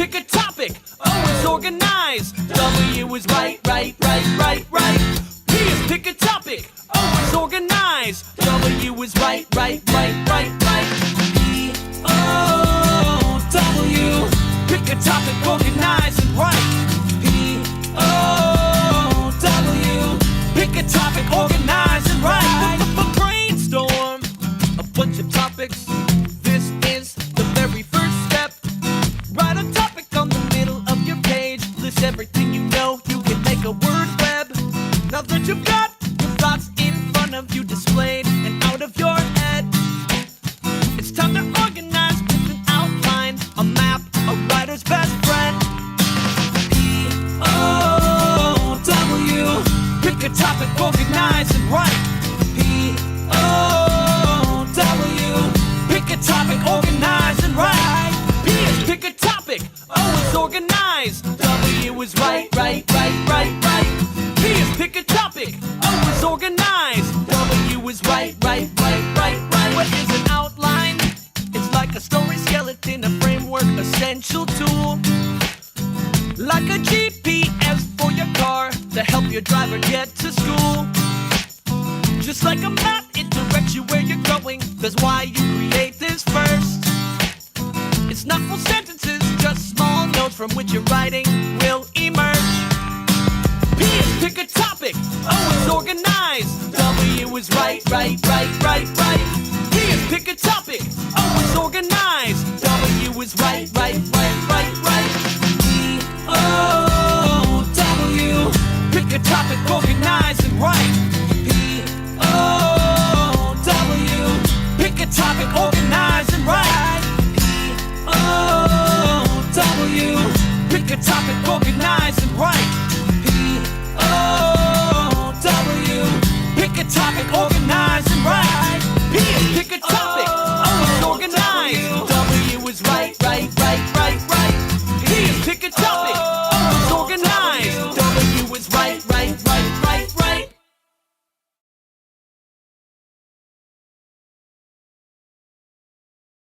pick a topic. O is organized. W is right, right, right, right, right. P is pick a topic. O is organized. W is right, right, right, right, right. P, O, W. Pick a topic, organize and write. P, O, W. Pick a topic, organize and write. Brainstorm a bunch of topics. This is the very first step. Write a topic on the middle of your page. List everything you know. You can make a word web. Now that you've got your thoughts in front of you displayed and out of your head, it's time to organize with an outline, a map, a writer's best friend. P-O-W. Pick a topic, organize and write. P-O-W. Pick a topic, organize and write. P is pick a topic. O is organized. W is right, right, right, right, right. P is pick a topic. O is organized. W is right, right, right, right, right. What is an outline? It's like a story skeleton, a framework, essential tool. Like a GPS for your car to help your driver get to school. Just like a map, it directs you where you're going. That's why you create this first. It's not full sentences, just small notes from which your writing will emerge. P is pick a topic. O is organized. W is right, right, right, right, right. P is pick a topic. O is organized. W is right, right, right, right, right. P-O-W. Pick a topic, organize and write. P-O-W. Pick a topic, organize and write. P-O-W. Pick a topic, organize and write.